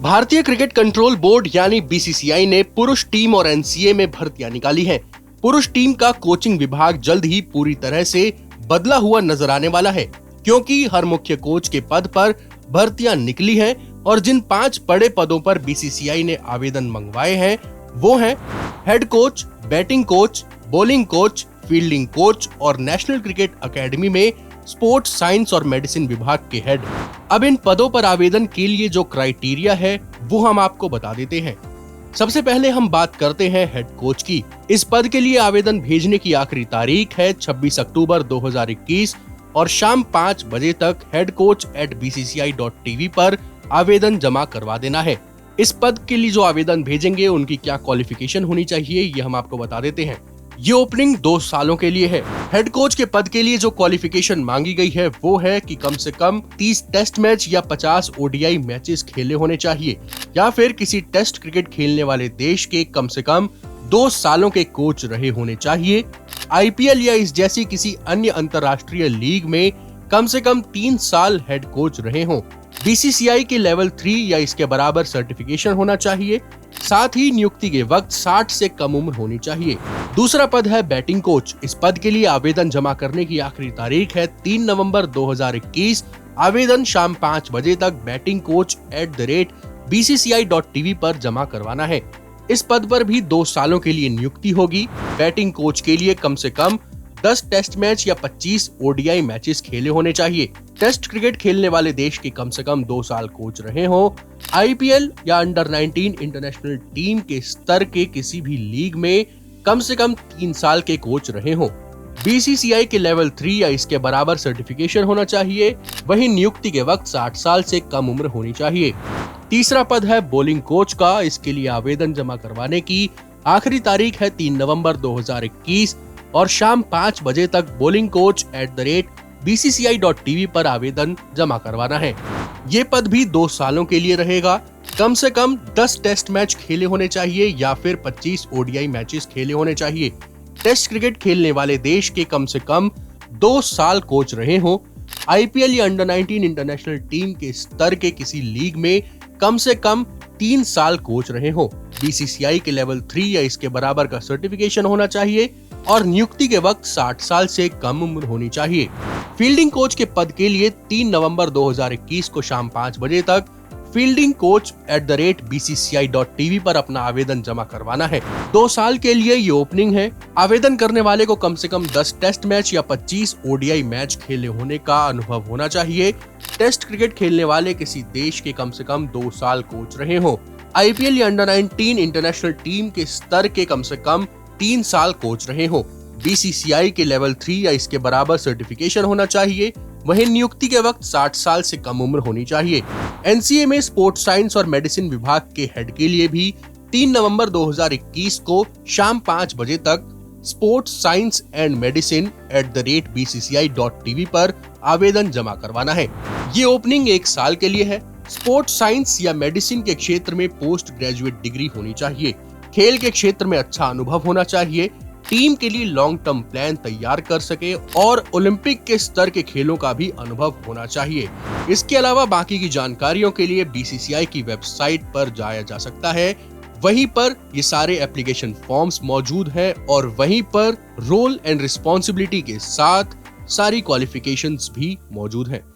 भारतीय cricket control board यानी BCCI ने पुरुष टीम और एनसीए में भर्तियां निकाली हैं। पुरुष टीम का कोचिंग विभाग जल्द ही पूरी तरह से बदला हुआ नजर आने वाला है, क्योंकि हर मुख्य कोच के पद पर भर्तियां निकली हैं और जिन 5 बड़े पदों पर बीसीसीआई ने आवेदन मंगवाए हैं वो हैं head coach, batting coach, bowling coach, fielding coach और नेशनल क्रिकेट एकेडमी में स्पोर्ट्स साइंस और मेडिसिन विभाग के हेड। अब इन पदों पर आवेदन के लिए जो क्राइटेरिया है वो हम आपको बता देते हैं। सबसे पहले हम बात करते हैं हेड कोच की। इस पद के लिए आवेदन भेजने की आखिरी तारीख है 26 अक्टूबर 2021 और शाम 5 बजे तक headcoach@bcci.tv पर आवेदन जमा करवा देना है। इस पद के लिए जो आवेदन भेजेंगे उनकी क्या क्वालिफिकेशन होनी चाहिए ये हम आपको बता देते हैं। ये ओपनिंग 2 सालों के लिए है। हेड कोच के पद के लिए जो क्वालिफिकेशन मांगी गई है वो है कि कम से कम 30 टेस्ट मैच या 50 ओडीआई मैचेस खेले होने चाहिए या फिर किसी टेस्ट क्रिकेट खेलने वाले देश के कम से कम 2 सालों के कोच रहे होने चाहिए। आईपीएल या इस जैसी किसी अन्य अंतर्राष्ट्रीय लीग में कम से कम 3 साल हेड कोच रहे हों। बीसीसीआई के लेवल 3 या इसके बराबर सर्टिफिकेशन होना चाहिए। साथ ही नियुक्ति के वक्त 60 से कम उम्र होनी चाहिए। दूसरा पद है बैटिंग कोच। इस पद के लिए आवेदन जमा करने की आखिरी तारीख है 3 नवंबर 2021। आवेदन शाम 5 बजे तक battingcoach@bcci.tv पर जमा करवाना है। इस पद पर भी 2 सालों के लिए नियुक्ति होगी। बैटिंग कोच के लिए कम से कम 10 टेस्ट मैच या 25 ओडीआई मैचेस खेले होने चाहिए। टेस्ट क्रिकेट खेलने वाले देश के कम से कम 2 साल कोच रहे हों। आईपीएल या अंडर 19 इंटरनेशनल टीम के स्तर के किसी भी लीग में कम से कम 3 साल के कोच रहे हों। बीसीसीआई के लेवल 3 या इसके बराबर सर्टिफिकेशन होना चाहिए। वहीं नियुक्ति के वक्त 60 साल से कम उम्र होनी चाहिए। तीसरा पद है बॉलिंग कोच का। इसके लिए आवेदन जमा करवाने की आखिरी तारीख है 3 नवंबर 2021 और शाम 5 बजे तक bowlingcoach@bcci.tv पर आवेदन जमा करवाना है। ये पद भी 2 सालों के लिए रहेगा। कम से कम 10 टेस्ट मैच खेले होने चाहिए या फिर 25 ओडीआई मैचेस खेले होने चाहिए। टेस्ट क्रिकेट खेलने वाले देश के कम से कम 2 साल कोच रहे हों। आईपीएल या अंडर 19 इंटरनेशनल टीम के स्तर के किसी लीग में कम से कम 3 साल कोच रहे हों। बीसीसीआई के लेवल 3 या इसके बराबर का सर्टिफिकेशन होना चाहिए और नियुक्ति के वक्त 60 साल से कम उम्र होनी चाहिए। फील्डिंग कोच के पद के लिए 3 नवंबर 2021 को शाम 5 बजे तक fieldingcoach@bcci.tv पर अपना आवेदन जमा करवाना है। 2 साल के लिए ये ओपनिंग है। आवेदन करने वाले को कम से कम 10 टेस्ट मैच या 25 ओडीआई मैच खेले होने का अनुभव होना चाहिए। टेस्ट क्रिकेट खेलने वाले किसी देश के कम से कम 2 साल कोच रहे हों। आईपीएल या अंडर 19 इंटरनेशनल टीम के स्तर के कम से कम 3 साल कोच रहे हों। बीसीसीआई के लेवल 3 या इसके बराबर सर्टिफिकेशन होना चाहिए। वहीं नियुक्ति के वक्त 60 साल से कम उम्र होनी चाहिए। एनसीए में स्पोर्ट्स साइंस और मेडिसिन विभाग के हेड के लिए भी 3 नवंबर 2021 को शाम 5 बजे तक sportscience&medicine@bcci.tv पर आवेदन जमा करवाना है। ये ओपनिंग 1 साल के लिए है। स्पोर्ट्स साइंस या मेडिसिन के क्षेत्र में पोस्ट ग्रेजुएट डिग्री होनी चाहिए। खेल के क्षेत्र में अच्छा अनुभव होना चाहिए। टीम के लिए लॉन्ग टर्म प्लान तैयार कर सके और ओलंपिक के स्तर के खेलों का भी अनुभव होना चाहिए। इसके अलावा बाकी की जानकारियों के लिए बीसीसीआई की वेबसाइट पर जाया जा सकता है। वहीं पर ये सारे एप्लीकेशन फॉर्म्स मौजूद हैं और वहीं पर रोल एंड रिस्पॉन्सिबिलिटी के साथ सारी क्वालिफिकेशंस भी मौजूद हैं।